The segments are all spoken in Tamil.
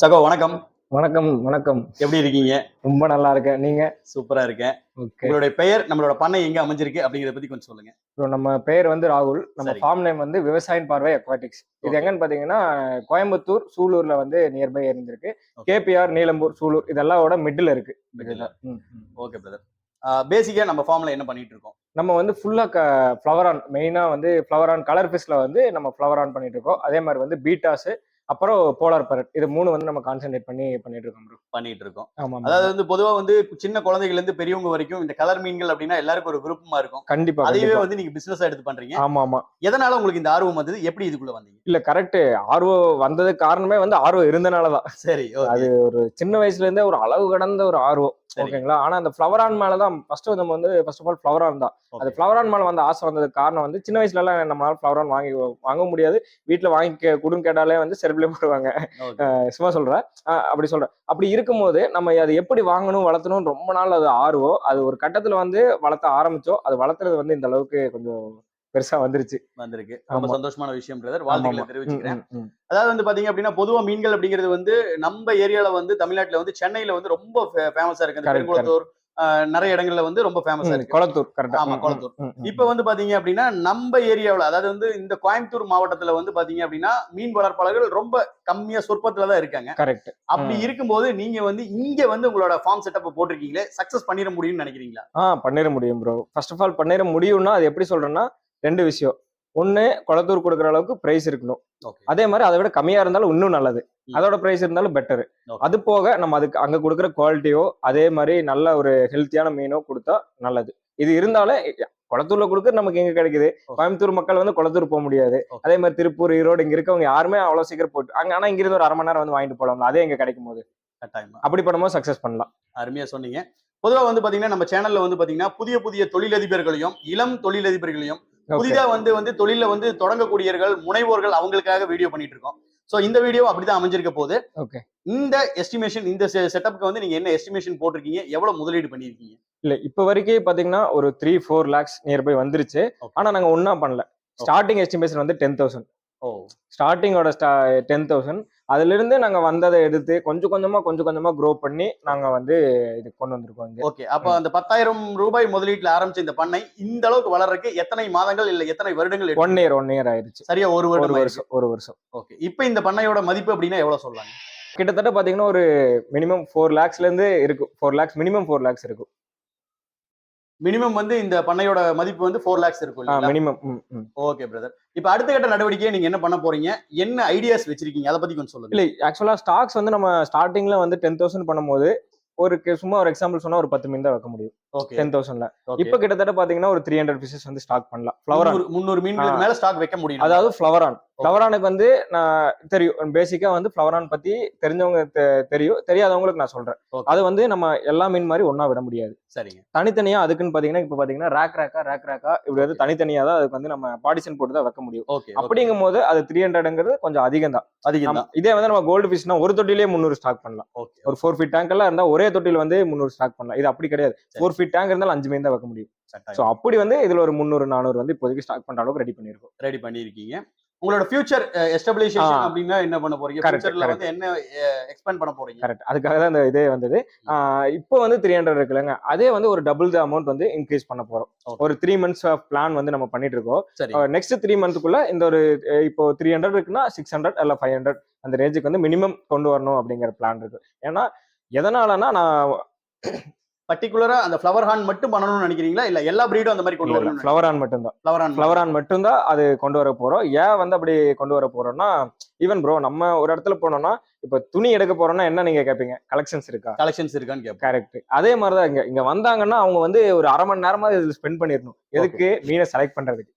சகோ வணக்கம். வணக்கம் வணக்கம். எப்படி இருக்கீங்க? ரொம்ப நல்லா இருக்கேன். நீங்க? சூப்பரா இருக்கேன். ஓகே. உங்களுடைய பெயர், நம்மளோட பண்ணை எங்க அமைஞ்சிருக்கு அப்படிங்கறத பத்தி கொஞ்சம் சொல்லுங்க. நம்ம பெயர் வந்து ராகுல். நம்ம சரி. ஃபார்ம் நேம் வந்து விவசாயின் பார்வை அக்வாட்டிக்ஸ். இது Okay. எங்கன்னு பாத்தீங்கன்னா கோயம்புத்தூர், சூலூர்ல வந்து நியர்பை இருந்திருக்கு. Okay. கேபிஆர், நீலம்பூர், சூலூர் இதெல்லாமோட மிடில் இருக்கு. Middle. ம், ம். Okay brother. பேசிக்கா நம்ம ஃபார்ம்ல என்ன பண்ணிட்டு இருக்கோம்? நம்ம வந்து ஃபுல்லா ஃப்ளவர் ஆன், மெயினா வந்து ஃப்ளவர் ஆன் கலர் ஃபிஷ்ல வந்து நம்ம ஃப்ளவர் ஆன் பண்ணிட்டு இருக்கோம். அதே மாதிரி வந்து பீட்டாஸ், அப்புறம் போலார் பரட், இது 3 வந்து நம்ம கான்சென்ட்ரேட் பண்ணிட்டு இருக்கோம் ப்ரோ. பண்ணிட்டு இருக்கோம். ஆமா. அதாவது வந்து பொதுவா வந்து சின்ன குழந்தைகள்ல இருந்து பெரியவங்க வரைக்கும் இந்த கலர் மீன்கள் அப்படின்னா எல்லாருக்கும் ஒரு விருப்பமா இருக்கும். கண்டிப்பா. அதையே வந்து நீங்க பிசினஸா எடுத்து பண்றீங்க. ஆமா ஆமா. எதனால உங்களுக்கு இந்த ஆர்வம் வந்தது? எப்படி இதுக்குள்ள வந்தீங்க? இல்ல கரெக்ட். ஆர்வம் வந்ததுக்கு காரணமே வந்து ஆர்வம் இருந்தனாலதான். சரி. அது ஒரு சின்ன வயசுல இருந்தே ஒரு அளவு கடந்த ஒரு ஆர்வம். ஓகேங்களா. ஆனா அந்த ஃப்ளவர் ஆன் மேலதான் ஃபர்ஸ்ட் நம்ம வந்து ஃபர்ஸ்ட் ஆஃப் ஆல் ஃப்ளவர் ஆன் தான். அது ஃப்ளவர் ஆன் மேல வந்து ஆசை வந்ததுக்கு காரணம் வந்து சின்ன வயசுல எல்லாம் நம்மளால ஃப்ளவர் ஆன் வாங்க முடியாது. வீட்டுல வாங்கி கொடுன்னு கேட்டாலே வந்து செருப்பிலே போடுவாங்க. சும்மா சொல்றேன். அப்படி சொல்றேன். அப்படி இருக்கும்போது நம்ம அதை எப்படி வாங்கணும் வளர்த்தணும் ரொம்ப நாள் அது ஆர்வம். அது ஒரு கட்டத்துல வந்து வளர்த்த ஆரம்பிச்சோம். அது வளர்த்துறது வந்து இந்த அளவுக்கு கொஞ்சம் பெருசா வந்திருக்கு. ரொம்ப சந்தோஷமான விஷயம் பிரதர். வாழ்த்துக்களை தெரிவிச்சுக்கிறேன். அதாவது வந்து பாத்தீங்க அப்படின்னா பொதுவா மீன்கள் அப்படிங்கிறது வந்து நம்ம ஏரியால வந்து தமிழ்நாட்டுல வந்து சென்னையில வந்து ரொம்ப ஃபேமஸா இருக்கு. பெருங்குளத்தூர் நிறைய இடங்கள்ல வந்து ரொம்ப ஃபேமஸா இருக்கு. கொளத்தூர். கரெக்டா. ஆமா, கொளத்தூர். இப்ப வந்து பாத்தீங்க அப்படின்னா நம்ம ஏரியாவுல, அதாவது வந்து இந்த கோயம்புத்தூர் மாவட்டத்துல வந்து பாத்தீங்க அப்படின்னா மீன் வளர்ப்பாளர்கள் ரொம்ப கம்மியா சொற்பத்துலதான் இருக்காங்க. கரெக்ட். அப்படி இருக்கும்போது நீங்க வந்து இங்க வந்து உங்களோட ஃபார்ம் செட்டப் போட்டிருக்கீங்களே, சக்சஸ் பண்ணிட முடியும்னு நினைக்கிறீங்களா? பண்ணிட முடியும் ப்ரோ. ஃபர்ஸ்ட் ஆஃப் ஆல் பண்ணிட முடியும்னா அது எப்படி சொல்றேன்னா 2 விஷயம். ஒண்ணு, கொளத்தூர் கொடுக்குற அளவுக்கு பிரைஸ் இருக்கணும். அதே மாதிரி அதை விட கம்மியா இருந்தாலும் இன்னும் நல்லது. அதோட பிரைஸ் இருந்தாலும் பெட்டர். அது போக நம்ம அதுக்கு அங்க கொடுக்குற குவாலிட்டியோ அதே மாதிரி நல்ல ஒரு ஹெல்த்தியான மீனோ கொடுத்தா நல்லது. இது இருந்தாலே கொளத்தூர்ல கொடுக்குறது நமக்கு எங்க கிடைக்குது? கோயம்புத்தூர் மக்கள் வந்து கொளத்தூர் போக முடியாது. அதே மாதிரி திருப்பூர், ஈரோடு இங்க இருக்கவங்க யாருமே அவ்வளவு சீக்கிரம் போட்டு அங்க, ஆனா இங்க இருந்து ஒரு 1/2 மணி நேரம் வந்து வாங்கிட்டு போலாம். அதே இங்க கிடைக்கும் போது அப்படி பண்ணும்போது சக்சஸ் பண்ணலாம். அருமையா சொன்னீங்க. பொதுவா வந்து பாத்தீங்கன்னா நம்ம சேனல்ல வந்து பாத்தீங்கன்னா புதிய புதிய தொழிலதிபர்களையும் இளம் தொழிலதிபர்களையும் புதிதா வந்து தொழில வந்து தொடங்கக்கூடியவர்கள், முனைவோர்கள் அவங்களுக்காக வீடியோ பண்ணிட்டு இருக்கோம். சோ இந்த வீடியோ அப்படிதான் அமைஞ்சிருக்க போது. இந்த எஸ்டிமேஷன், இந்த செட்டப்க்கு வந்து நீங்க என்ன எஸ்டிமேஷன் போட்டிருக்கீங்க? எவ்வளவு முதலீடு பண்ணிருக்கீங்க? இல்ல இப்ப வரைக்கும் பாத்தீங்கன்னா ஒரு 3-4 lakhs நியர்பை வந்துருச்சு. ஆனா நாங்க ஒன்னா பண்ணல. ஸ்டார்டிங் எஸ்டிமேஷன் வந்து 10,000. ஸ்டார்டிங்கோட 10,000. அதுல இருந்து நாங்க வந்ததை எடுத்து கொஞ்சம் கொஞ்சமா க்ரோ பண்ணி நாங்க வந்து இது கொண்டு வந்திருக்கோம். ஓகே. அப்ப அந்த 10,000 ரூபாய் முதலீட்டுல ஆரம்பிச்ச இந்த பண்ணை இந்த அளவுக்கு வளர்றதுக்கு எத்தனை மாதங்கள் இல்ல எத்தனை வருடங்கள்? 1 year ஆயிருச்சு. சரியா ஒரு வருஷம். ஓகே. இப்ப இந்த பண்ணையோட மதிப்பு அப்படின்னா எவ்வளவு சொல்லலாம்? கிட்டத்தட்ட பாத்தீங்கன்னா ஒரு மினிமம் 4 lakhsல இருந்து இருக்கும். 4 lakhs, மினிமம் 4 lakhs இருக்கும். மினிமம் வந்து இந்த பண்ணையோட மதிப்பு வந்து 4 lakhs இருக்கும். மினிமம். Okay brother. இப்ப அடுத்த கட்ட நடவடிக்கையை நீங்க என்ன பண்ண போறீங்க? என்ன ஐடியாஸ் வச்சிருக்கீங்க? அதை பத்தி கொஞ்சம் சொல்லுங்க. இல்ல ஆக்சுவலா ஸ்டாக்ஸ் வந்து நம்ம ஸ்டார்டிங்ல வந்து 10,000 பண்ணும்போது சும்மா ஒரு எக்ஸாம்பிள் சொன்னா ஒரு 10 மீன் தான் வைக்க முடியும் 10,000ல. இப்ப கிட்டத்தட்ட பாத்தீங்கன்னா ஒரு 300 பீசஸ் வந்து ஸ்டாக் பண்ணலாம். 300 மீன்களுக்கு மேல ஸ்டாக் வைக்க முடியும். அதாவது ஃப்ளவர் ஆனுக்கு வந்து நான் தெரியும். பேசிக்கா வந்து ஃப்ளவர் ஆன் பத்தி தெரிஞ்சவங்க தெரியும், தெரியாதவங்களுக்கு நான் சொல்றேன். அது வந்து நம்ம எல்லா மீன் மாதிரி ஒன்னா விட முடியாது. சரிங்க. தனித்தனியா அதுக்குன்னு பாத்தீங்கன்னா இப்ப பாத்தீங்கன்னா ரேக் ரேக்கா இப்படி வந்து தனித்தனியா தான் அதுக்கு வந்து நம்ம பார்ட்டிஷன் போட்டு தான் வைக்க முடியும். அப்படிங்கும் போது அது 300ங்கிறது கொஞ்சம் அதிகம் தான். இதே வந்து நம்ம கோல்டு ஃபிஷ்னா ஒரு தொட்டிலே 300 ஸ்டாக் பண்ணலாம். ஒரு 4 feet டேங்க் எல்லாம் இருந்தா ஒரே தொட்டில வந்து 300 ஸ்டாக் பண்ணலாம். இது அப்படி கிடையாது. 4 feet டேங்க் இருந்தாலும் 5 மீன் தான் வைக்க முடியும். சோ அப்படி வந்து இதுல ஒரு 300-400 வந்து இப்போதைக்கு ஸ்டாக் பண்ற அளவுக்கு ரெடி பண்ணிருக்கீங்க. உங்களோட ஃபியூச்சர் எஸ்டாபிலிஷேஷன் அப்படின்னா என்ன பண்ண போறீங்க? ஃபியூச்சர்ல வந்து என்ன எக்ஸ்பேண்ட் பண்ண போறீங்க? கரெக்ட். அதுக்காக தான் இந்த இதே வந்தது. இப்போ வந்து 300 இருக்குல்லங்க, அதே வந்து ஒரு டபுள் தி அமௌண்ட் வந்து இன்க்ரீஸ் பண்ண போறோம். ஒரு 3 months பிளான் வந்து நம்ம பண்ணிட்டு இருக்கோம். நெக்ஸ்ட் 3 monthக்குள்ள இந்த ஒரு இப்போ 300 இருக்குன்னா 600 இல்ல 500 அந்த ரேஞ்சுக்கு வந்து மினிமம் கொண்டு வரணும் அப்படிங்கிற பிளான் இருக்கு. ஏன்னா எதனாலனா நான் பர்டிகுலரா அந்த ஃப்ளவர் ஹார்ன் மட்டும் பண்ணணும்னு நினைக்கிறீங்களா இல்ல எல்லா பிரீடும் அந்த மாதிரி கொண்டு வரணும்? ஃப்ளவர் ஆன் மட்டும்தான். ஃப்ளவர் ஆன் மட்டும்தான் அது கொண்டு வர போறோம். ஏன் வந்து அப்படி கொண்டு வர போறோம்னா, ஈவன் ப்ரோ நம்ம ஒரு இடத்துல போனோம்னா இப்ப துணி எடுக்க போறோம்னா என்ன நீங்க கேட்பீங்க? கலெக்ஷன்ஸ் இருக்கா? கலெக்ஷன்ஸ் இருக்கான்னு கேட்போம். கரெக்ட். அதே மாதிரிதான் இங்க வந்தாங்கன்னா அவங்க வந்து ஒரு 1/2 மணி நேரமா இதுல ஸ்பெண்ட் பண்ணிடணும். எதுக்கு? மீனை செலக்ட் பண்றதுக்கு.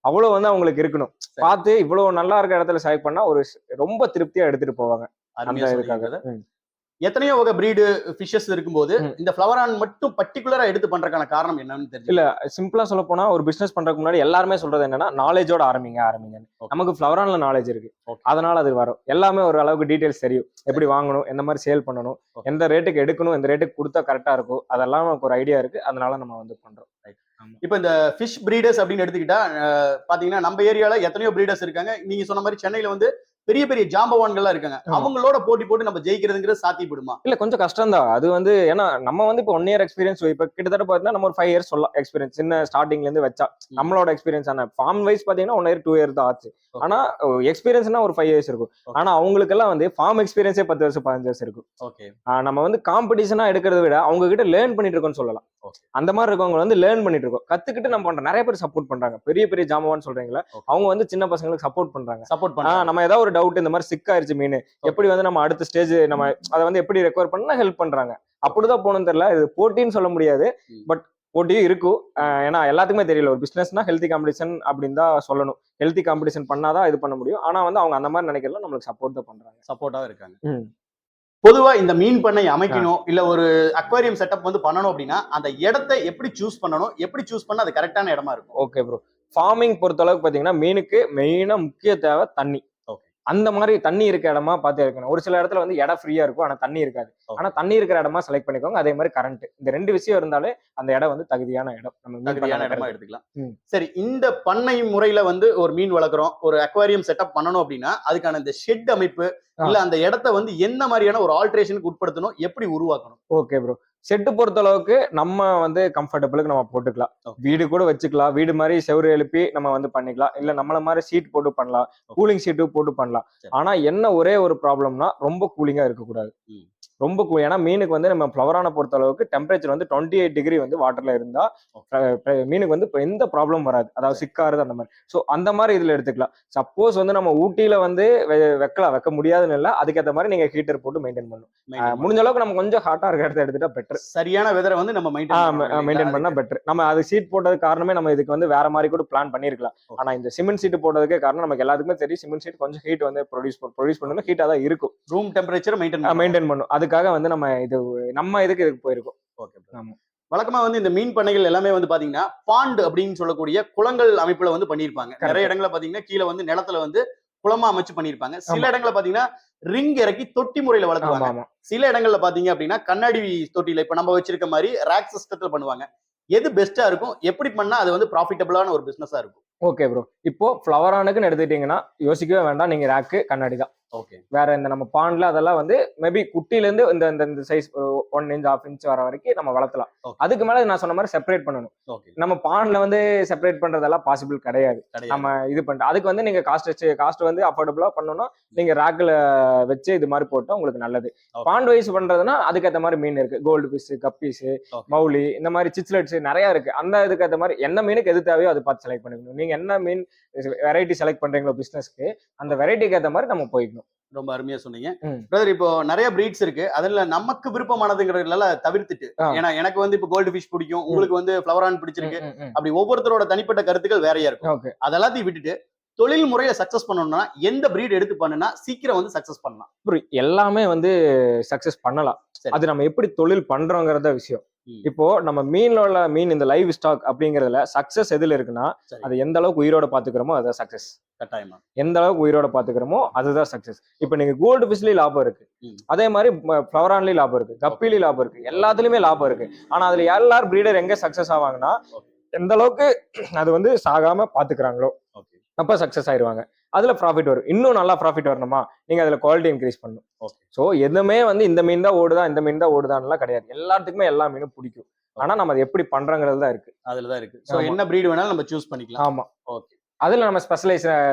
அவ்வளவு வந்து அவங்களுக்கு இருக்கணும். பார்த்து இவ்வளவு நல்லா இருக்க இடத்துல செலக்ட் பண்ணா ஒரு ரொம்ப திருப்தியா எடுத்துட்டு போவாங்க. அந்த இதுக்காக. எத்தனையோ வகை பிரீடு ஃபிஷஸ் இருக்கும்போது இந்த ஃப்ளவர் ஆன் மட்டும் பர்டிகுலரா எடுத்து பண்றதுக்கான காரணம் என்னன்னு தெரியல. இல்ல சிம்பிளா சொல்ல போனா ஒரு பிசினஸ் பண்றதுக்கு முன்னாடி எல்லாருமே சொல்றது என்னன்னா நாலேஜோட ஆரம்பிங்க. நமக்கு ஃப்ளவர் ஆன்ல நாலேஜ் இருக்கு. அதனால அது வரும். எல்லாமே ஒரு அளவுக்கு டீடைல்ஸ் தெரியும். எப்படி வாங்கணும், எந்த மாதிரி சேல் பண்ணணும், எந்த ரேட்டுக்கு எடுக்கணும், எந்த ரேட்டுக்கு கொடுத்தா கரெக்டா இருக்கும், அதெல்லாம் நமக்கு ஒரு ஐடியா இருக்கு. அதனால நம்ம வந்து பண்றோம். இப்ப இந்த ஃபிஷ் பிரீடர்ஸ் அப்படின்னு எடுத்துக்கிட்டா பாத்தீங்கன்னா நம்ம ஏரியால எத்தனையோ பிரீடர்ஸ் இருக்காங்க. நீங்க சொன்ன மாதிரி சென்னையில வந்து பெரிய பெரிய ஜாம்பவான்கள்லாம் இருக்காங்க. அவங்களோட போட்டி போட்டு நம்ம ஜெயிக்கிறதுங்கிறது சாத்தியப்படுமா? இல்ல கொஞ்சம் கஷ்டம் தான். அது வந்து ஏன்னா நம்ம வந்து இப்போ 1 இயர் எக்ஸ்பீரியன்ஸ் இப்ப கிட்டத்தட்ட பாத்தீங்கன்னா நம்ம ஒரு 5 இயர்ஸ் சொல்லலாம் எக்ஸ்பீரியன்ஸ். சின்ன ஸ்டார்டிங்ல இருந்து வச்சா நம்மளோட எக்ஸ்பீரியன்ஸ் ஆன ஃபார்ம் வைஸ் பாத்தீங்கன்னா 1 இயர் 2 இயர் தான் ஆச்சு. ஆனா எக்ஸ்பீரியன்ஸ்னா ஒரு 5 இயர்ஸ் இருக்கும். ஆனா அவங்களுக்கு எல்லாம் வந்து ஃபார்ம் எக்ஸ்பீரியன்ஸே 10 வருஷம் 15 வருஷம் இருக்கும். நம்ம வந்து காம்படிஷனா எடுக்கிறத விட அவங்க கிட்ட லேர்ன் பண்ணிட்டு இருக்கோம்னு சொல்லலாம். அந்த மாதிரி இருக்கவங்க வந்து லேர்ன் பண்ணிட்டு இருக்கோம். கத்துக்கிட்டு நம்ம பண்றோம். நிறைய பேர் சப்போர்ட் பண்றாங்க. பெரிய பெரிய ஜாம்பவான் சொல்றீங்களா, அவங்க வந்து சின்ன பசங்களுக்கு சப்போர்ட் பண்றாங்க. நம்ம ஏதாவது ஒரு டவுட் இந்த மாதிரி சிக் ஆயிருச்சு மீன், எப்படி வந்து நம்ம அடுத்த ஸ்டேஜ் நம்ம அதை வந்து எப்படி ரெக்கவர் பண்ணா ஹெல்ப் பண்றாங்க. அப்படிதான் போகணும்னு தெரியல. இது போட்டின்னு சொல்ல முடியாது, பட் போட்டியும் இருக்கும். ஏன்னா எல்லாத்துக்குமே தெரியல ஒரு பிசினஸ்னா ஹெல்த்தி காம்படிஷன் அப்படின்னு தான் சொல்லணும். ஹெல்த்தி காம்படிஷன் பண்ணாதான் இது பண்ண முடியும். ஆனா வந்து அவங்க அந்த மாதிரி நினைக்கிறதுல நம்மளுக்கு சப்போர்ட் தான் பண்றாங்க. சப்போர்ட்டா இருக்காங்க. பொதுவா இந்த மீன் பண்ணை அமைக்கணும் இல்ல ஒரு அக்வாரியம் செட்டப் வந்து பண்ணணும் அப்படின்னா அந்த இடத்தை எப்படி சூஸ் பண்ணணும், எப்படி சூஸ் பண்ணா அது கரெக்டான இடமா இருக்கும்? ஓகே ப்ரோ, ஃபார்மிங் பொறுத்த அளவுக்கு பாத்தீங்கன்னா மீனுக்கு மெயினா முக்கிய தேவை தண்ணி. அந்த மாதிரி தண்ணி இருக்க இடமா பார்த்து இருக்கணும். ஒரு சில இடத்துல வந்து இடம் ஃப்ரீயா இருக்கும், ஆனா தண்ணி இருக்காது. ஆனா தண்ணி இருக்கிற இடமா செலக்ட் பண்ணிக்கோங்க. அதே மாதிரி கரண்ட், இந்த 2 விஷயம் இருந்தாலே அந்த இடம் வந்து தகுதியான இடம். நம்ம தகுதியான இடமா எடுத்துக்கலாம். சரி, இந்த பண்ணை முறையில வந்து ஒரு மீன் வளர்க்குறோம், ஒரு அக்வாரியம் செட்டப் பண்ணணும் அப்படின்னா அதுக்கான இந்த ஷெட் அமைப்பு இல்ல அந்த இடத்த வந்து எந்த மாதிரியான ஒரு ஆல்ட்ரேஷனுக்கு உட்படுத்தணும், எப்படி உருவாக்கணும்? ஓகே ப்ரோ, செட்டு பொறுத்த அளவுக்கு நம்ம வந்து கம்ஃபர்டபுளுக்கு நம்ம போட்டுக்கலாம். வீடு கூட வச்சுக்கலாம். வீடு மாதிரி செவரு எழுப்பி நம்ம வந்து பண்ணிக்கலாம். இல்ல நம்மள மாதிரி சீட் போட்டு பண்ணலாம், கூலிங் சீட்டு போட்டு பண்ணலாம். ஆனா என்ன ஒரே ஒரு ப்ராப்ளம்னா ரொம்ப கூலிங்கா இருக்கக்கூடாது. ரொம்ப ஏன்னா மீனுக்கு வந்து நம்ம ஃப்ளவரான பொறுத்த அளவுக்கு டெம்பரேச்சர் வந்து 28 டிகிரி வந்து வாட்டர்ல இருந்தா மீனுக்கு வந்து எந்த ப்ராப்ளம் வராது. அதாவது சிக்காருது அந்த மாதிரி. ஸோ அந்த மாதிரி இதுல எடுத்துக்கலாம். சப்போஸ் வந்து நம்ம ஊட்டியில வந்து வைக்க முடியாதுன்னு இல்லை, அதுக்கேற்ற மாதிரி நீங்க ஹீட்டர் போட்டு மெயின்டைன் பண்ணணும். முடிஞ்ச அளவுக்கு நம்ம கொஞ்சம் ஹாட்டா இருக்க இடத்த எடுத்துட்டா பெட்டர். சரியான வெதரை வந்து நம்ம மெயின்டைன் பண்ணா பெட்டர். நம்ம அது சீட் போட்டது காரணமே நம்ம இதுக்கு வந்து வேற மாதிரி கூட பிளான் பண்ணிருக்கலாம். ஆனா இந்த சிமெண்ட் சீட் போட்டதுக்கே காரணம் நமக்கு எல்லாத்துக்குமே தெரியும், சிமெண்ட் சீட் கொஞ்சம் ஹீட் வந்து ப்ரொடியூஸ் பண்ணணும். ஹீட்டா தான் இருக்கும். ரூம் டெம்பரேச்சர் மெயின்டைன் பண்ணும். அதுக்காக வந்து நம்ம இதுக்கு போயிருக்கோம். வழக்கமா வந்து இந்த மீன் பண்ணைகள் எல்லாமே வந்து பாத்தீங்கன்னா பாண்ட் அப்படின்னு சொல்லக்கூடிய குளங்கள் அமைப்புல வந்து பண்ணிருப்பாங்க. நிறைய இடங்களை பாத்தீங்கன்னா கீழே வந்து நிலத்துல வந்து குளமா அமைச்சு பண்ணிருப்பாங்க. சில இடங்களை பாத்தீங்கன்னா ரிங் இறக்கி தொட்டி முறையில வளர்த்துவாங்க. சில இடங்கள்ல பாத்தீங்க அப்படின்னா கண்ணாடி தொட்டியில இப்ப நம்ம வச்சிருக்க மாதிரி ரேக் சிஸ்டத்துல பண்ணுவாங்க. எது பெஸ்டா இருக்கும், எப்படி பண்ணா அது வந்து ப்ராஃபிட்டபிளான ஒரு பிசினஸா இருக்கும்? ஓகே ப்ரோ, இப்போ ஃப்ளவரானுக்குன்னு எடுத்துக்கிட்டீங்கன்னா யோசிக்கவே வேண்டாம், நீங்க ரேக்கு கண்ணாடி தான். வேற இந்த நம்ம பாண்ட்ல அதெல்லாம் வந்து மேபி குட்டில இருந்து இந்த சைஸ் 1 இன்ச் 1/2 இன்ச் வர வரைக்கும் நம்ம வளர்த்தலாம். அதுக்கு மேல நான் சொன்ன மாதிரி செப்பரேட் பண்ணணும். நம்ம பாண்ட்ல வந்து செப்பரேட் பண்றதெல்லாம் பாசிபிள் கிடையாது. நம்ம இது பண்ணிட்டு அதுக்கு வந்து நீங்க காஸ்ட் வந்து அஃபோர்டபுளா பண்ணணும்னா நீங்க ரேக்ல வச்சு இது மாதிரி போட்டா உங்களுக்கு நல்லது. பாண்ட் வைஸ் பண்றதுன்னா அதுக்கேற்ற மாதிரி மீன் இருக்கு. கோல்டு ஃபிஷ், கப்பீஸ், மௌலி, இந்த மாதிரி சிச்லெட்ஸ் நிறைய இருக்கு. அந்த இதுக்கேற்ற மாதிரி என்ன மீனுக்கு எது தேவையோ அதை பார்த்து செலக்ட் பண்ணிக்கணும். நீங்க என்ன மீன் வெரைட்டி செலக்ட் பண்றீங்களோ பிசினஸ்க்கு அந்த வெரைட்டிக்கு ஏற்ற மாதிரி நம்ம போய்க்கணும். ரொம்ப அருமையா சொன்னீங்க பிரதர். இப்போ நிறைய பிரீட்ஸ் இருக்கு, அதுல நமக்கு விருப்பமானதுங்கிறதுல தவிர்த்துட்டு, ஏன்னா எனக்கு வந்து இப்போ கோல்டு ஃபிஷ் பிடிக்கும், உங்களுக்கு வந்து ஃப்ளவரான் பிடிச்சிருக்கு, அப்படி ஒவ்வொருத்தரோட தனிப்பட்ட கருத்துக்கள் வேறையா இருக்கும். அதெல்லாத்தையும் விட்டுட்டு தொழில் முறையில சக்சஸ் பண்ணணும்னா எந்த பிரீட் எடுத்து பண்ணுனா சீக்கிரம் வந்து சக்சஸ் பண்ணலாம்? எல்லாமே வந்து சக்சஸ் பண்ணலாம். அது நம்ம எப்படி தொழில் பண்றோங்கிறத விஷயம். இப்போ நம்ம மீன் இந்த லைவ் ஸ்டாக் அப்படிங்கறதுல சக்சஸ் எதுல இருக்குன்னா அது எந்த அளவுக்கு உயிரோட பாத்துக்கிறோமோ அதுதான் சக்சஸ். கட்டாயமா எந்த அளவுக்கு உயிரோட பாத்துக்கிறோமோ அதுதான் சக்சஸ். இப்ப நீங்க கோல்டு ஃபிஷ்லயும் லாபம் இருக்கு, அதே மாதிரி ஃப்ளவரான்லயும் லாபம் இருக்கு, கப்பிலையும் லாபம் இருக்கு, எல்லாத்துலயுமே லாபம் இருக்கு. ஆனா அதுல எல்லாரும் பிரீடர் எங்க சக்சஸ் ஆவாங்கன்னா எந்த அளவுக்கு அது வந்து சாகாம பாத்துக்கிறாங்களோ அப்ப சக்சஸ் ஆயிருவாங்க. அதுல ப்ராஃபிட் வரும். இன்னும் நல்லா ப்ராஃபிட் வரணுமா நீங்க அதுல குவாலிட்டி இன்க்ரீஸ் பண்ணணும். சோ எதுவுமே வந்து இந்த மீன் தான் ஓடுதா இந்த மீன் தான் ஓடுதான்லாம் கிடையாது. எல்லாத்துக்குமே எல்லா மீனும் பிடிக்கும். ஆனா நம்ம அதை எப்படி பண்றங்கிறது தான் இருக்கு. அதுலதான் இருக்கு. சோ என்ன பிரீட் வேணாலும் நம்ம சூஸ் பண்ணிக்கலாம். ஆமா, ஓகே. அதுல நம்ம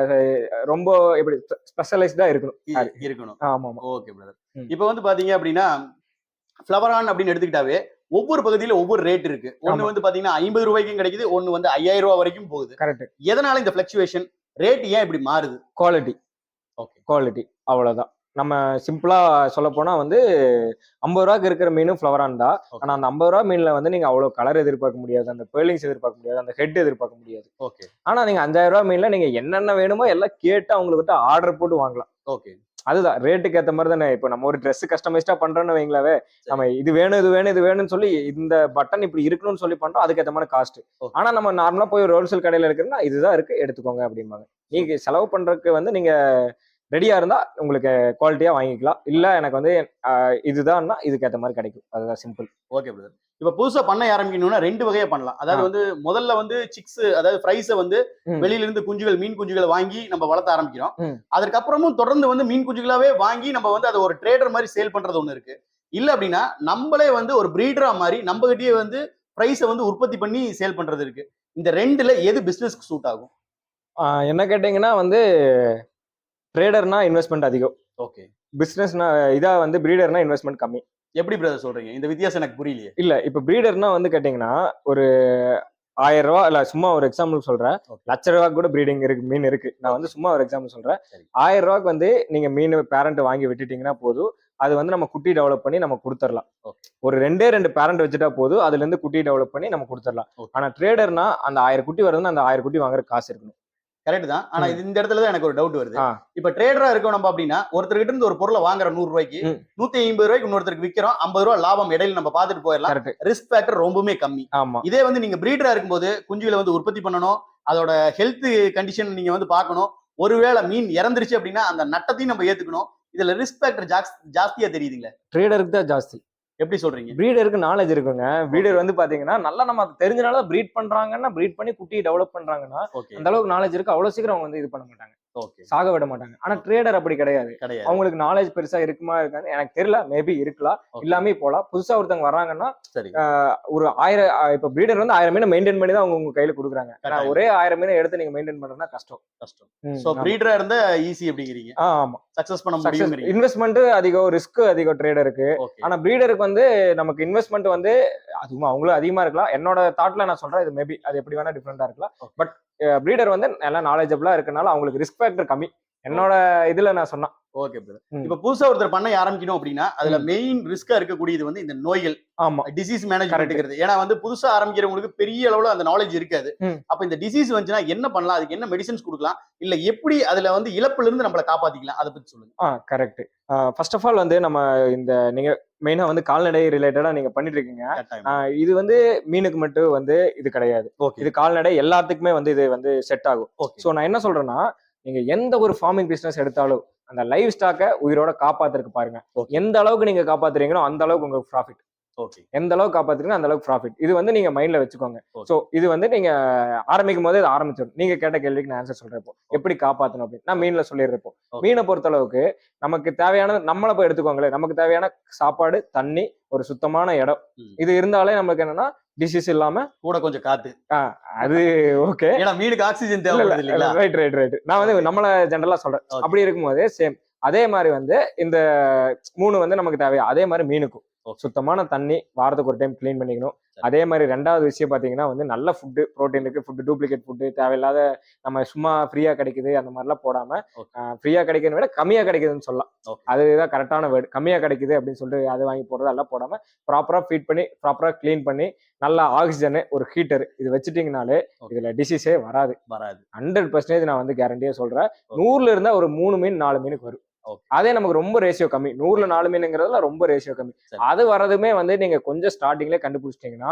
ரொம்ப எப்படி ஸ்பெஷலைஸ்டா இருக்கணும். ஆமா, ஓகே பிரதர். இப்போ வந்து பாத்தீங்க அப்படின்னா ஃப்ளவரான் அப்படின்னு எடுத்துக்கிட்டாவே ஒவ்வொரு பகுதியில ஒவ்வொரு ரேட் இருக்கு. ஒண்ணு ஆமா. வந்து பாத்தீங்கன்னா 50 ரூபாய்க்கும் கிடைக்குது, ஒண்ணு வந்து 5000 ரூபாய் வரைக்கும் போகுது. கரெக்ட். எதனால இந்த பிளக்சுவேஷன்? ரேட் ஏன் இப்படி மாறுது? குவாலிட்டி. ஓகே. குவாலிட்டி. அவ்வளவுதான். நம்ம சிம்பிளா சொல்லப்போனா வந்து ரூ. 50 இருக்கிற மீனும் ஃப்ளவரான் தான். ஓகே. ஆனா அந்த ரூ. 50 மீன்ல வந்து நீங்க அவ்வளவு கலர் எதிர்பார்க்க முடியாது. அந்த பேர்லிங்ஸ் எதிர்பார்க்க முடியாது. அந்த ஹெட் எதிர்பார்க்க முடியாது. ஓகே. ஆனா நீங்க ரூ. 5000 மீன்ல நீங்க என்னென்ன வேணுமோ எல்லாம் கேட்டு அவங்ககிட்ட ஆர்டர் போட்டு வாங்கலாம். ஓகே. அதுதான் ரேட்டுக்கு ஏத்த மாதிரி தானே. இப்போ நம்ம ஒரு Dress கஸ்டமைஸ்டா பண்றோம்னு வைங்களாவே, நம்ம இது வேணும் இது வேணும் இது வேணும்னு சொல்லி இந்த பட்டன் இப்படி இருக்கணும்னு சொல்லி பண்றோம். அதுக்கு ஏத்த மாதிரி காஸ்ட். ஓகே. ஆனா நம்ம நார்மலா போய் ஒரு ஹோல்சேல் கடையில இருக்குன்னா இதுதான் இருக்கு எடுத்துக்கோங்க அப்படிம்பாங்க. நீங்க செலவு பண்றதுக்கு வந்து நீங்க ரெடியா இருந்தா உங்களுக்கு குவாலிட்டியா வாங்கிக்கலாம். இல்ல எனக்கு வந்து இதுதான்னா இதுக்கு ஏத்த மாதிரி கிடைக்கும். அதுதான் சிம்பிள். Okay brother. இப்ப புதுசா பண்ணை ஆரம்பிக்கணும்னா 2 வகையா பண்ணலாம். அதாவது வந்து முதல்ல வந்து சிக்ஸ், அதாவது ஃப்ரைஸ வந்து வெளியில இருந்து குஞ்சுகள், மீன் குஞ்சுகளை வாங்கி நம்ம வளர்த்த ஆரம்பிக்கிறோம். அதற்கப்புறமும் தொடர்ந்து வந்து மீன் குஞ்சுகளாவே வாங்கி நம்ம வந்து அதை ஒரு ட்ரேடர் மாதிரி சேல் பண்றது ஒண்ணு இருக்கு. இல்ல அப்படின்னா நம்மளே வந்து ஒரு பிரீடரா மாதிரி நம்ம கிட்டயே வந்து பிரைஸை வந்து உற்பத்தி பண்ணி சேல் பண்றது இருக்கு. இந்த ரெண்டுல எது பிசினஸ்க்கு சூட் ஆகும்? என்ன கேட்டீங்கன்னா வந்து ட்ரேடர்னா இன்வெஸ்ட்மெண்ட் அதிகம். ஓகே. பிசினஸ்னா இதா வந்து பிரீடர்னா இன்வெஸ்ட்மெண்ட் கம்மி. எப்படி பிரதர் சொல்றீங்க? இந்த வித்தியாசம் எனக்கு புரியலையே. இல்ல இப்ப பிரீடர்னா வந்து கேட்டீங்கன்னா ஒரு ரூ. 1000 இல்ல சும்மா ஒரு எக்ஸாம்பிள் சொல்றேன். ₹1,00,000 கூட பிரீடிங் இருக்கு, மீன் இருக்கு. நான் வந்து சும்மா ஒரு எக்ஸாம்பிள் சொல்றேன். ₹1000 வந்து நீங்க மீன் பேரண்ட் வாங்கி விட்டுட்டீங்கன்னா போதும். அது வந்து நம்ம குட்டி டெவலப் பண்ணி நம்ம கொடுத்துடலாம். ஒரு 2 பேரண்ட் வச்சுட்டா போதும், அதுல இருந்து குட்டி டெவலப் பண்ணி நம்ம கொடுத்துடலாம். ஆனா ட்ரேடர்னா அந்த 1000 குட்டி வருதுன்னா அந்த 1000 குட்டி வாங்குற காசு இருக்கணும். கரெக்ட் தான். ஆனா இந்த இடத்துல தான் எனக்கு ஒரு டவுட் வருது. இப்ப ட்ரேடரா இருக்கோம் நம்ம அப்படின்னா, ஒருத்தர்கிட்ட இருந்து ஒரு பொருளை வாங்குற ₹100, ₹150 இன்னொருத்தருக்கு விக்கிறோம், ₹50 லாபம் இடையில நம்ம பார்த்துட்டு போயிடலாம். ரிஸ்க் ஃபேக்டர் ரொம்பவே கம்மி. இதே வந்து நீங்க பிரீடரா இருக்கும்போது குஞ்சுகளை வந்து உற்பத்தி பண்ணணும், அதோட ஹெல்த் கண்டிஷன் நீங்க வந்து பார்க்கணும். ஒருவேளை மீன் இறந்துருச்சு அப்படின்னா அந்த நட்டத்தையும் நம்ம ஏத்துக்கணும். இதுல ரிஸ்க் ஃபேக்டர் ஜாஸ்தியா தெரியுதுங்களே. ட்ரேடருக்கு தான் ஜாஸ்தி. எப்படி சொல்றீங்க? பிரீடருக்கு நாலேஜ் இருக்குங்க. பிரீடர் வந்து பாத்தீங்கன்னா நல்லா நம்ம தெரிஞ்சனால பிரீட் பண்றாங்கன்னா, பிரீட் பண்ணி குட்டி டெவலப் பண்றாங்கன்னா அந்த அளவுக்கு நாலேஜ் இருக்கு. அவ்வளவு சீக்கிரம் அவங்க வந்து இது பண்ண மாட்டாங்க, சாக விட மாட்டாங்க. ஆனா ட்ரேடர் அப்படி கிடையாது. அவங்களுக்கு நாலேஜ் பெருசா இருக்குமா இருக்காது எனக்கு தெரியல. மேபி இருக்கலாம், இல்லாமே போலாம். புதுசா ஒருத்தவங்க வர்றாங்கன்னா ஒரு 1000 இப்ப பிரீடர் வந்து 1000 மீனை மெயின்டைன் பண்ணி தான் உங்க கையில கொடுக்குறாங்க. ஒரே 1000 மீனை எடுத்து நீங்க மெயின்டைன் பண்றதுனா கஷ்டம். சோ பிரீடரா இருந்தா ஈஸி அப்படிங்கிறீங்க. ஆமா, சக்சஸ் பண்ண முடியும். இன்வெஸ்ட்மெண்ட் அதிகம், ரிஸ்க் அதிகம் ட்ரேடருக்கு. ஆனா பிரீடருக்கு வந்து நமக்கு இன்வெஸ்ட்மெண்ட் வந்து அதுவும் அவங்களும் அதிகமா இருக்கலாம். என்னோட தாட்ல நான் சொல்றேன், இது மேபி அது எப்படி வேணா டிஃபரெண்டா இருக்கலாம். பட் பிரீடர் வந்து நல்லா நாலேஜபிளா இருக்கனால அவங்களுக்கு ரிஸ்க் ஃபேக்டர் கம்மி. என்னோட இதுல நான் சொன்னேன். Okay brother. இப்ப புதுசா ஒருத்தர் பண்ணை ஆரம்பிக்கணும் அப்படின்னா அதுல மெயின் ரிஸ்கா இருக்கக்கூடியது வந்து இந்த நோய்கள், டிசீஸ் மேனேஜ்மெண்ட். ஏன்னா வந்து புதுசா ஆரம்பிக்கிறவங்களுக்கு பெரிய அளவுல அந்த நாலேஜ் இருக்காது. அப்ப இந்த டிசீஸ் வந்துச்சுன்னா என்ன பண்ணலாம், அதுக்கு என்ன மெடிசன்ஸ் கொடுக்கலாம், இல்ல எப்படி அதுல வந்து இழப்புல இருந்து நம்மள காப்பாத்திக்கலாம், அதை பத்தி சொல்லுங்க. கரெக்ட். ஃபர்ஸ்ட் ஆஃப் ஆல் வந்து நம்ம இந்த நீங்க மெயினா வந்து கால்நடை ரிலேட்டடா நீங்க பண்ணிட்டு இருக்கீங்க. இது வந்து மீனுக்கு மட்டும் வந்து இது கிடையாது. இது கால்நடை எல்லாத்துக்குமே வந்து இது வந்து செட் ஆகும். சோ நான் என்ன சொல்றேன்னா, நீங்க எந்த ஒரு ஃபார்மிங் பிசினஸ் எடுத்தாலும் அந்த லைவ் ஸ்டாக்கை உயிரோட காப்பாத்துறதுக்கு பாருங்க. எந்த அளவுக்கு நீங்க காப்பாத்துறீங்களோ அந்த அளவுக்கு உங்களுக்கு ப்ராஃபிட். எந்த அளவுக்கு காப்பாத்துறீங்க அந்த அளவுக்கு ப்ராஃபிட். இது வந்து நீங்க மைண்ட்ல வச்சுக்கோங்க. சோ இது வந்து நீங்க ஆரம்பிக்கும் போது ஆரம்பிச்சிடும். நீங்க கேட்ட கேள்விக்கு நான் ஆன்சர் சொல்றப்போ எப்படி காப்பாத்தணும் அப்படின்னு நான் மீன்ல சொல்லிடுறப்போ, மீனை பொறுத்த அளவுக்கு நமக்கு தேவையான நம்மளை போய் எடுத்துக்கோங்களேன். நமக்கு தேவையான சாப்பாடு, தண்ணி, ஒரு சுத்தமான இடம், இது இருந்தாலே நமக்கு என்னன்னா டிசீஸ் இல்லாம கூட கொஞ்சம் காத்து. அது ஓகே. ஏன்னா மீனுக்கு ஆக்சிஜன் தேவைப்படுது இல்லையா? Right right right. நான் வந்து நம்மள ஜெனரலா சொல்றேன். அப்படி இருக்கும்போது சேம் அதே மாதிரி வந்து இந்த 3 வந்து நமக்கு தேவையா. அதே மாதிரி மீனுக்கும் சுத்தமான தண்ணி, வாரத்துக்கு ஒரு டைம் கிளீன் பண்ணிக்கணும். அதே மாதிரி 2வது விஷயம் பாத்தீங்கன்னா வந்து நல்ல ஃபுட்டு, ப்ரோட்டீனுக்கு ஃபுட்டு, டூப்ளிகேட் ஃபுட்டு தேவையில்லாத நம்ம சும்மா ஃப்ரீயா கிடைக்குது அந்த மாதிரிலாம் போடாம, ஃப்ரீயா கிடைக்கிறத விட கம்மியா கிடைக்குதுன்னு சொல்லலாம். அதுதான் கரெக்டான வேர்டு. கம்மியா கிடைக்குது அப்படின்னு சொல்லிட்டு அதை வாங்கி போடுறது எல்லாம் போடாம ப்ராப்பரா ஃபீட் பண்ணி ப்ராப்பரா கிளீன் பண்ணி நல்ல ஆக்சிஜன், ஒரு ஹீட்டர் இது வச்சுட்டீங்கனாலே இதுல டிசீஸே வராது. 100% நான் வந்து கேரண்டியா சொல்றேன். 100ல இருந்தா ஒரு 3 மீன் 4 மீனுக்கு வரும். அதே நமக்கு ரொம்ப ரேஷியோ கம்மி. 100ல 4 மீனுங்கிறதுல ரொம்ப ரேஷியோ கம்மி. அது வரதுமே வந்து நீங்க கொஞ்சம் ஸ்டார்டிங்ல கண்டுபிடிச்சிட்டீங்கன்னா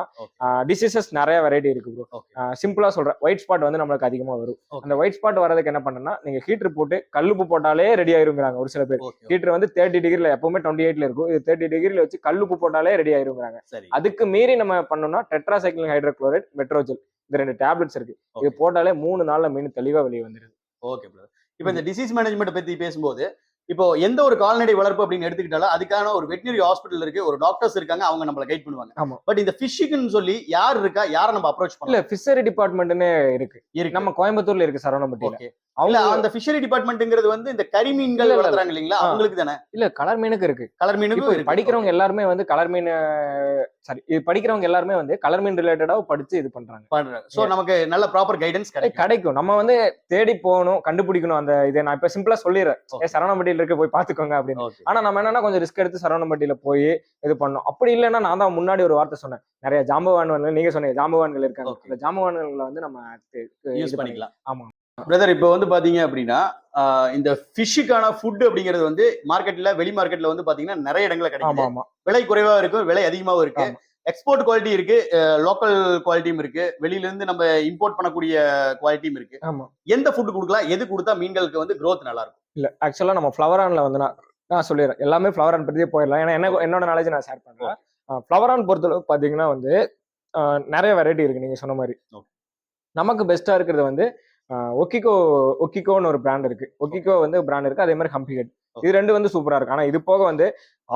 டிசீசஸ் நிறைய வெரைட்டி இருக்கு ப்ரோ. சிம்பிளா சொல்றேன், ஒயிட் ஸ்பாட் வந்து நம்மளுக்கு அதிகமா வரும். அந்த ஒயிட் ஸ்பாட் வரதுக்கு என்ன பண்ணணும்னா, நீங்க ஹீட்டர் போட்டு கல்லுப்பு போட்டாலே ரெடி ஆயிருங்கிறாங்க ஒரு சில பேர். ஹீட்டர் வந்து 30 டிகிரில எப்பவுமே 28ல இருக்கும். இது 30 டிகிரில வச்சு கல்லுப்பு போட்டாலே ரெடி ஆயிருங்கிறாங்க. அதுக்கு மீறி நம்ம பண்ணோம்னா டெட்ராசைக்ளின் ஹைட்ரோகுளோரைட், மெட்ரோஜெல், இந்த 2 டேப்லெட்ஸ் இருக்கு. இது போட்டாலே 3 நாள்ல மீன் தெளிவா வெளியே வந்துருது. Okay bro. இப்போ இந்த டிசீஸ் மேனேஜ்மெண்ட் பத்தி பேசும்போது இப்போ எந்த ஒரு கால்நடை வளர்ப்பு அப்படின்னு எடுத்துக்கிட்டாலும் அதுக்கான ஒரு வெட்டினரி ஹாஸ்பிட்டல் இருக்கு, ஒரு டாக்டர்ஸ் இருக்காங்க, அவங்க நம்மள கைட் பண்ணுவாங்க. ஆமா. பட் இந்த ஃபிஷ்ஷுக்குன்னு சொல்லி யார் இருக்கா, யாரை நம்ம அப்ரோச் இல்ல பண்ணலாம்? ஃபிஷரி டிபார்ட்மெண்ட்னு இருக்கு. இருக்கு. நம்ம கோயம்புத்தூர்ல இருக்கு சரவணம்பட்டியில. ஓகே. இல்ல அவங்க அந்த ஃபிஷரி டிபார்ட்மெண்ட்ங்கிறது வந்து இந்த கறி மீன்கள் இல்ல, இல்ல. வளர்த்துறாங்க இல்லீங்களா, ஆ. அவங்களுக்கு தானே? இல்ல கலர் மீனுக்கு இருக்கு. கலர் இப்போ மீனுக்கும் இருக்கு. படிக்கிறவங்க எல்லாருமே வந்து கலர் மீன் சாரி இது படிக்கிறவங்க எல்லாருமே வந்து கலர் மீன் ரிலேட்டடா படிச்சு இது பண்றாங்க. பண்றாங்க. சோ நமக்கு நல்ல ப்ராப்பர் கைடன்ஸ் கிடைக்கும். கிடைக்கும். நம்ம வந்து தேடி போகணும், கண்டுபிடிக்கணும். அந்த இதை நான் இப்ப சிம்பிளா சொல்லிடுறேன். சரவணம்பட்டியில இருக்கு போய் பாத்துக்கோங்க அப்படின்னு. ஓகே. ஆனா நம்ம என்னன்னா கொஞ்சம் ரிஸ்க் எடுத்து சரவணம்பட்டியில போய் இது பண்ணோம். அப்படி இல்லைன்னா நான் தான் முன்னாடி ஒரு வார்த்தை சொன்னேன். நிறைய ஜாம்பவான்கள் நீங்க சொன்னீங்க ஜாம்பவான்கள் இருக்காங்க. Okay. அந்த ஜாம்பவான்களை வந்து நம்ம யூஸ் இது பண்ணிக்கலாம். ஆமா. பிரதர் இப்போ வந்து பாத்தீங்க அப்படின்னா இந்த ஃபிஷ்ஷுக்கான ஃபுட் அப்படிங்கிறது வந்து மார்க்கெட்ல வெளி மார்க்கெட்ல வந்து பாத்தீங்கன்னா நிறைய இடங்கள்ல ஆமா கிடைக்குது. ஆமா விலை குறைவா இருக்கும், விலை அதிகமாவும் இருக்கு. ஆமா. எக்ஸ்போர்ட் குவாலிட்டி இருக்கு, லோக்கல் குவாலிட்டியும் இருக்கு, வெளியில இருந்து நம்ம இம்போர்ட் பண்ணக்கூடிய குவாலிட்டியும் இருக்கு. ஆமா. எந்த ஃபுட் கொடுக்கலாம், எது கொடுத்தா மீன்களுக்கு வந்து growth நல்லா இருக்கும்? இல்ல ஆக்சுவலா நம்ம ஃப்ளவர் ஆன்ல வந்து நான் சொல்லிடுறேன். எல்லாமே ஃப்ளவர் ஆன் பத்தியே போயிடலாம். ஏன்னா என்னோட நாலேஜ் நான் ஷேர் பண்றேன். ஃப்ளவர் ஆன் பொறுத்தளவு பாத்தீங்கன்னா வந்து நிறைய வெரைட்டி இருக்கு நீங்க சொன்ன மாதிரி. நமக்கு பெஸ்டா இருக்கிறது வந்து ஒக்கிகோன்னு ஒரு பிராண்ட் இருக்கு. ஒக்கிகோ வந்து பிராண்ட் இருக்கு. அதே மாதிரி ஹம்பிஹெட். இது ரெண்டு வந்து சூப்பரா இருக்கு. ஆனா இது போக வந்து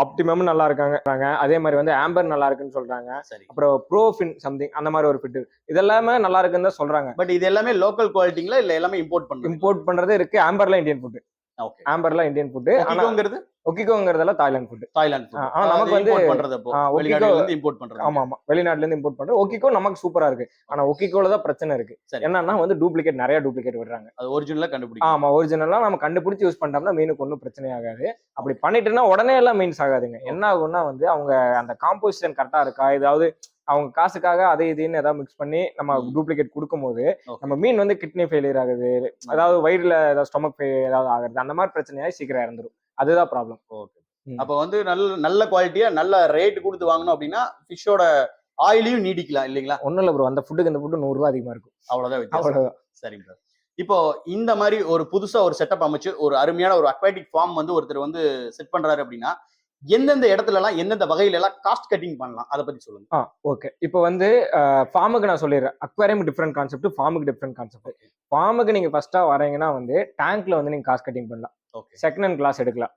ஆப்டிமம் நல்லா இருக்காங்க. அதே மாதிரி வந்து ஆம்பர் நல்லா இருக்குன்னு சொல்றாங்க. அப்புறம் ப்ரோஃபின் சம்திங் அந்த மாதிரி ஒரு ஃபிட் இதெல்லாமே நல்லா இருக்குன்னு தான் சொல்றாங்க. பட் இது எல்லாமே லோக்கல் குவாலிட்டிங்களா இல்ல எல்லாமே இம்போர்ட் பண்றதே இருக்கு. ஆம்பர்ல இந்தியன் ஃபுட். ஆம்பர்ல இந்தியன் ஃபுட். ஒக்கிகோங்கிறது ஒக்கிகோங்கிறதெல்லாம் தாய்லாந்து ஃபுட். ஆனா நமக்கு வந்து இம்போர்ட் பண்றதப்போ வெளிநாட்டுல இருந்து இம்போர்ட் பண்றது. ஆமா ஆமா வெளிநாட்டுல இருந்து இம்போர்ட் பண்றது. ஒக்கிகோ நமக்கு சூப்பரா இருக்கு. ஆனா ஒக்கிகோல தான் பிரச்சனை இருக்கு. என்னன்னா வந்து நிறைய டூப்ளிகேட் விடுறாங்க. அது ஒரிஜினலா கண்டுபிடிக்கும். ஆமா ஒரிஜினலா நம்ம கண்டுபிடிச்சு யூஸ் பண்ணிட்டோம்னா மீனுக்கு ஒன்றும் பிரச்சனை ஆகாது. அப்படி பண்ணிட்டுனா உடனே எல்லாம் மீன்ஸ் ஆகாதுங்க. என்ன ஆகும்னா வந்து அவங்க அந்த காம்போசிஷன் கரெக்டா இருக்கா, ஏதாவது அவங்க காசுக்காக அதை இதுன்னு ஏதாவது மிக்ஸ் பண்ணி நம்ம டூப்ளிகேட் கொடுக்கும்போது நம்ம மீன் வந்து கிட்னி ஃபெயிலியர் ஆகுது, அதாவது வயிறுல ஏதாவது ஸ்டொமக் ஏதாவது ஆகுது, அந்த மாதிரி பிரச்சனையாகி சீக்கிரம் இறந்துரும். அதுதான் ப்ராப்ளம். ஓகே. அப்ப வந்து நல்ல குவாலிட்டியா நல்ல ரேட் கொடுத்து வாங்கணும் அப்படின்னா ஃபிஷ்ஷோட ஆயிலையும் நீடிக்கலாம் இல்லைங்களா? ஒன்றும் இல்லை ப்ரோ, அந்த ஃபுட்டுக்கு இந்த ஃபுட்டு 100 ரூபா அதிகமா இருக்கும். அவ்வளவுதான். சரி ப்ரோ. இப்போ இந்த மாதிரி ஒரு புதுசா ஒரு செட்டப் அமைச்சு ஒரு அருமையான ஒரு அக்வாட்டிக் ஃபார்ம் வந்து ஒருத்தர் வந்து செட் பண்றாரு அப்படின்னா எந்தெந்த இடத்துல எல்லாம் எந்தெந்த வகையில எல்லாம் காஸ்ட் கட்டிங் பண்ணலாம், அதை பத்தி சொல்லுங்க. ஓகே. இப்போ வந்து ஃபார்முக்கு நான் சொல்லிடுறேன். அக்வாரியம் டிஃப்ரெண்ட் கான்செப்ட், ஃபார்முக்கு டிஃப்ரெண்ட் கான்செப்ட். ஃபார்முக்கு நீங்க ஃபர்ஸ்டா வரீங்கன்னா வந்து டேங்க்ல வந்து நீங்க காஸ்ட் கட்டிங் பண்ணலாம். செகண்ட் ஹேண்ட் கிளாஸ் எடுக்கலாம்.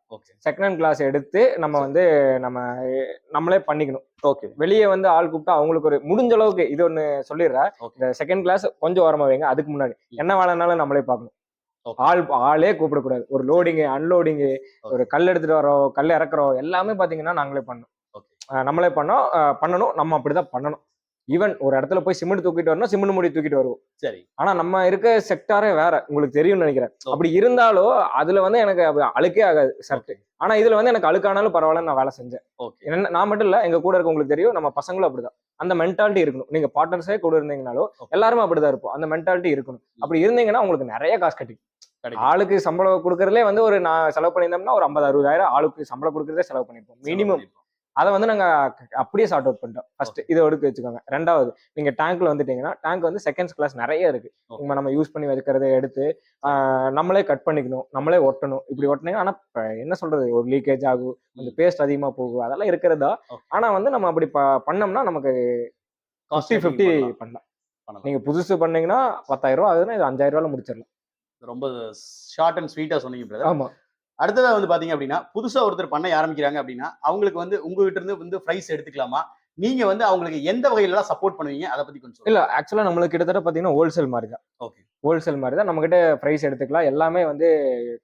செகண்ட் ஹேண்ட் கிளாஸ் எடுத்து நம்ம வந்து நம்மளே பண்ணிக்கணும். ஓகே. வெளியே வந்து ஆள் கூப்பிட்டா அவங்களுக்கு ஒரு முடிஞ்ச அளவுக்கு இது ஒண்ணு சொல்லிடுறேன். இந்த செகண்ட் கிளாஸ் கொஞ்சம் ஓரமா வைங்க. அதுக்கு முன்னாடி என்ன வேலைனாலும் நம்மளே பார்க்கணும். ஆளே கூப்பிடக்கூடாது. ஒரு லோடிங்கு அன்லோடிங்கு, ஒரு கல் எடுத்துட்டு வரோம், கல் இறக்குறோம், எல்லாமே பாத்தீங்கன்னா நாங்களே பண்ணணும். நம்மளே பண்ணணும். நம்ம அப்படிதான் பண்ணணும். ஈவன் ஒரு இடத்துல போய் சிமெண்ட் தூக்கிட்டு வரணும், சிமெண்ட் மூடி தூக்கிட்டு வருவோம். சரி. ஆனா நம்ம இருக்க செக்டாரே வேற, உங்களுக்கு தெரியும்னு நினைக்கிறேன். அப்படி இருந்தாலும் அதுல வந்து எனக்கு அழுக்கே ஆகாது ஷர்ட். ஆனா இதுல வந்து எனக்கு அழுக்கானாலும் பரவாயில்லன்னு நான் வேலை செஞ்சேன். என்ன நான் மட்டும் இல்ல, எங்க கூட இருக்க உங்களுக்கு தெரியும், நம்ம பசங்களும் அப்படிதான். அந்த மென்டாலிட்டி இருக்கணும். நீங்க பார்ட்னர்ஸே கூட இருந்தீங்கனாலும் எல்லாருமே அப்படிதான் இருப்போம். அந்த மென்டாலிட்டி இருக்கணும். அப்படி இருந்தீங்கன்னா உங்களுக்கு நிறைய காசு கட்டி ஆளுக்கு சம்பளம் கொடுக்கறதுலே வந்து ஒரு நான் செலவு பண்ணியிருந்தோம்னா ஒரு 50,000-60,000 ஆளுக்கு சம்பளம் கொடுக்கறதே செலவு பண்ணிருப்போம் மினிமம். அதை வந்து நாங்க அப்படியே சார்ட் அவுட் பண்ணிட்டோம். ஃபர்ஸ்ட் இதை எடுத்து வச்சுக்கோங்க. ரெண்டாவது, நீங்க டேங்க்ல வந்துட்டீங்கன்னா டேங்க் வந்து செகண்ட்ஸ் கிளாஸ் நிறைய இருக்கு. நம்ம யூஸ் பண்ணி வைக்கிறத எடுத்து நம்மளே கட் பண்ணிக்கணும், நம்மளே ஒட்டணும். இப்படி ஒட்டினீங்க ஆனா என்ன சொல்றது, ஒரு லீக்கேஜ் ஆகும், கொஞ்சம் பேஸ்ட் அதிகமா போகும், அதெல்லாம் இருக்கிறதா. ஆனா வந்து நம்ம அப்படி பண்ணோம்னா நமக்கு 50-50 பண்ணலாம். நீங்க புதுசு பண்ணீங்கன்னா 10,000 ரூபா ஆகுதுன்னா இது 5,000 ரூபாய் முடிச்சிடலாம். ரொம்ப ஷார்ட் அண்ட் ஸ்வீட்டா சொன்னீங்க பிரதர். ஆமா. அடுத்ததா வந்து பாத்தீங்க அப்படின்னா புதுசா ஒருத்தர் பண்ண ஆரம்பிக்கிறாங்க அப்படின்னா அவங்களுக்கு வந்து உங்ககிட்ட இருந்து வந்து பிரைஸ் எடுத்துக்கலாமா, நீங்க வந்து அவங்களுக்கு எந்த வகையில எல்லாம் சப்போர்ட் பண்ணுவீங்க, அதை பத்தி கொஞ்சம் இல்ல ஆக்சுவலா நம்மளுக்கு கிட்டத்தட்ட பாத்தீங்கன்னா ஹோல்சேல் மாதிரி தான். ஓகே. ஹோல்சேல் மாதிரி தான் நம்ம கிட்ட பிரைஸ் எடுத்துக்கலாம். எல்லாமே வந்து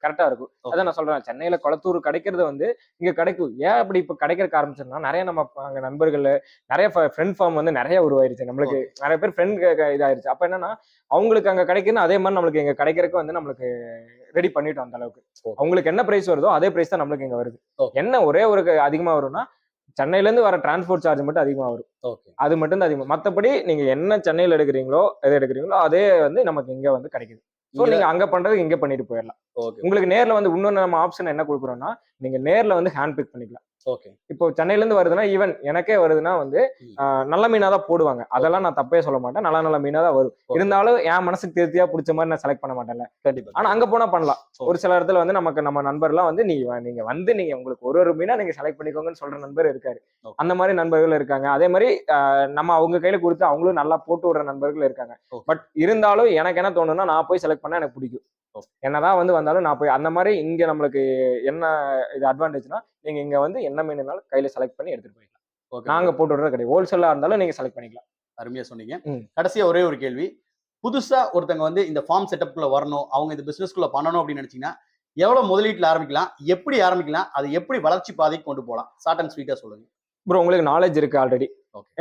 கரெக்டா இருக்கும். அதான் நான் சொல்றேன், சென்னையில கொளத்தூர் கிடைக்கிறது வந்து இங்க கிடைக்கும். ஏன் அப்படி இப்ப கிடைக்கிறதுக்கு ஆரம்பிச்சிருந்தா நிறைய நம்ம அங்க நண்பர்கள் நிறைய ஃப்ரெண்ட் ஃபார்ம் வந்து நிறைய உருவாயிருச்சு. நம்மளுக்கு நிறைய பேர் ஃப்ரெண்ட் இதாயிருச்சு. அப்ப என்னன்னா அவங்களுக்கு அங்க கிடைக்குன்னு அதே மாதிரி நம்மளுக்கு இங்க கிடைக்கிறதுக்கு வந்து நம்மளுக்கு ரெடி பண்ணிட்டோம். அந்த அளவுக்கு அவங்களுக்கு என்ன பிரைஸ் வருதோ அதே பிரைஸ் தான் நம்மளுக்கு இங்க வருது. என்ன ஒரே ஒரு அதிகமா வரும்னா சென்னையில இருந்து வர டிரான்ஸ்போர்ட் சார்ஜ் மட்டும் அதிகமா வரும். அது மட்டும் தான் அதிகமா. மத்தபடி நீங்க என்ன சென்னையில எடுக்கிறீங்களோ எதை எடுக்கிறீங்களோ அதே வந்து நமக்கு இங்க வந்து கிடைக்குது. சோ நீங்க அங்க பண்றது இங்க பண்ணிட்டு போயிடலாம். உங்களுக்கு நேர்ல வந்து இன்னொன்னு நம்ம ஆப்ஷன் என்ன கொடுக்குறோம்னா நீங்க நேர்ல வந்து ஹேண்ட் பிக் பண்ணிக்கலாம். இப்போ சென்னையில இருந்து வருதுன்னா ஈவன் எனக்கே வருதுன்னா வந்து நல்ல மீனா தான் போடுவாங்க. அதெல்லாம் நான் தப்பே சொல்ல மாட்டேன். நல்ல மீனா தான் வரும். இருந்தாலும் என் மனசுக்கு திருப்தியா பிடிச்ச மாதிரி நான் செலக்ட் பண்ண மாட்டேன்ல. ஆனா அங்க போனா பண்ணலாம். ஒரு சில இடத்துல வந்து நம்ம நண்பர்லாம் வந்து நீங்க வந்து நீங்க உங்களுக்கு ஒரு மீனா நீங்க செலக்ட் பண்ணிக்கோங்கன்னு சொல்ற நண்பர் இருக்காரு. அந்த மாதிரி நண்பர்கள் இருக்காங்க. அதே மாதிரி நம்ம அவங்க கையில கொடுத்து அவங்களும் நல்லா போட்டு விடுற நண்பர்கள் இருக்காங்க. பட் இருந்தாலும் எனக்கு என்ன தோணுன்னா நான் போய் செலக்ட் பண்ணா எனக்கு பிடிக்கும். என்னதான் வந்தாலும் நான் போய் அந்த மாதிரி இங்க நம்மளுக்கு என்ன இது அட்வான்டேஜ்னா, நீங்க இங்க என்ன மீனுனாலும் கையில செலக்ட் பண்ணி எடுத்துட்டு போயிடலாம். நாங்க போட்டு விடுறது கிடையாது. ஹோல்சேலா இருந்தாலும் நீங்க செலக்ட் பண்ணிக்கலாம். அருமையா சொன்னீங்க. கடைசியா ஒரே ஒரு கேள்வி. புதுசா ஒருத்தங்க இந்த ஃபார்ம் செட்டப்குள்ள வரணும், அவங்க இந்த பிசினஸ்க்குள்ள பண்ணணும் அப்படின்னு நினைச்சீங்கன்னா எவ்வளவு முதலீட்டுல ஆரம்பிக்கலாம், எப்படி ஆரம்பிக்கலாம், அதை எப்படி வளர்ச்சி பாதைக்கு கொண்டு போகலாம்? ஷார்ட் அண்ட் ஸ்வீட்டா சொல்லுங்க. ப்ரோ உங்களுக்கு நாலேஜ் இருக்கு ஆல்ரெடி.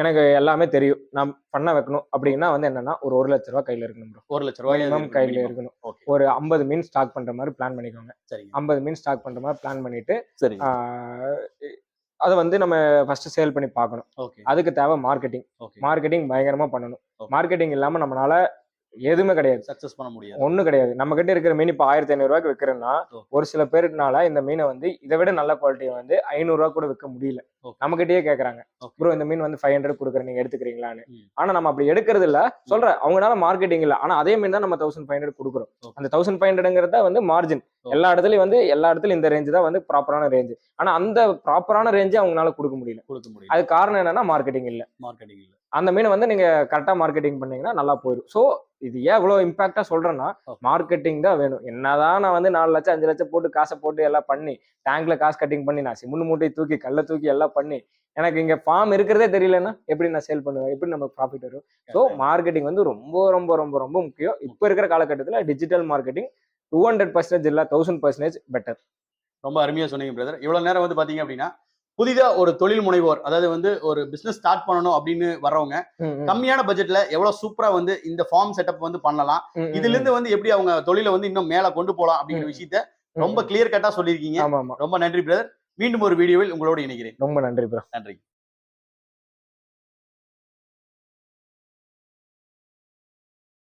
எனக்கு எல்லாமே தெரியும். நான் பண்ண வைக்கணும் அப்படின்னா என்னன்னா ஒரு 1 லட்ச ரூபாய் கையில இருக்கணும் ப்ரோ. 1 லட்ச ரூபாய் மினிமம் கையில இருக்கணும். ஒரு 50 மீன் ஸ்டாக் பண்ற மாதிரி பிளான் பண்ணிக்கோங்க. 50 மீன் ஸ்டாக் பண்ற மாதிரி பிளான் பண்ணிட்டு அதை நம்ம ஃபர்ஸ்ட் சேல் பண்ணி பார்க்கணும். அதுக்கு தேவை மார்க்கெட்டிங். மார்க்கெட்டிங் பயங்கரமா பண்ணணும். மார்க்கெட்டிங் இல்லாம நம்மளால எதுவுமே கிடையாது, சக்சஸ் பண்ண முடியாது, ஒண்ணும் கிடையாது. நம்ம கிட்ட இருக்கிற மீன் இப்ப 1500 ரூபாய்க்கு விற்கிறேன்னா ஒரு சில பேருனால இந்த மீனை இதை விட நல்ல குவாலிட்டியை 500 ரூபாய் கூட விற்க முடியல. நம்ம கிட்டயே கேக்குறாங்க, ப்ரோ இந்த மீன் 500 கொடுக்குறேன், நீங்க எடுத்துக்கிறீங்களான்னு. ஆனா நம்ம அப்படி எடுக்கிறது இல்ல. சொல்றேன், அவங்களால மார்க்கெட்டிங் இல்ல. ஆனா அதே மீன் தான் நம்ம 1500 கொடுக்குறோம். அந்த 1500ங்கிறத மார்ஜின் எல்லா இடத்துலயும் இந்த ரேஞ்சு தான் ப்ராப்பரான ரேஞ்சு. ஆனா அந்த ப்ராப்பரான ரேஞ்சு அவங்களால கொடுக்க முடியல. அது காரணம் என்னன்னா மார்க்கெட்டிங் இல்ல. அந்த மீனை நீங்க கரெக்டா மார்க்கெட்டிங் பண்ணீங்கன்னா நல்லா போயிடும். சோ இது ஏன் இவ்வளவு இம்பாக்டா சொல்றேன்னா, மார்க்கெட்டிங் தான் வேணும். என்னதான் நான் 4 லட்சம் 5 லட்சம் போட்டு காசை போட்டு எல்லாம் பண்ணி டேங்க்ல காசு கட்டிங் பண்ணி நான் சிமெண்ட் மூட்டை தூக்கி கல்ல தூக்கி எல்லாம் பண்ணி எனக்கு இங்க ஃபார்ம் இருக்கிறதே தெரியலன்னா எப்படி நான் சேல் பண்ணுவேன், எப்படி நமக்கு ப்ராஃபிட் வரும்? ஸோ மார்க்கெட்டிங் ரொம்ப ரொம்ப ரொம்ப ரொம்ப முக்கியம். இப்போ இருக்கிற காலகட்டத்தில் டிஜிட்டல் மார்க்கெட்டிங் 200% இல்ல 1000% பெட்டர். ரொம்ப அருமையா சொன்னீங்க பிரதர். இவ்வளவு நேரம் பாத்தீங்க அப்படின்னா புதிதா ஒரு தொழில் முனைவோர், அதாவது ஒரு பிசினஸ் ஸ்டார்ட் பண்ணணும் அப்படின்னு வர்றவங்க கம்மியான பட்ஜெட்ல எவ்வளவு சூப்பரா இந்த ஃபார்ம் செட்டப் பண்ணலாம், இதுல இருந்து எப்படி அவங்க தொழிலை இன்னும் மேல கொண்டு போலாம் அப்படிங்கிற விஷயத்த ரொம்ப கிளியர் கட்டா சொல்லியிருக்கீங்க. ரொம்ப நன்றி பிரதர். மீண்டும் ஒரு வீடியோவில் உங்களோடு இணைகிறேன். ரொம்ப நன்றி பிரதர். நன்றி.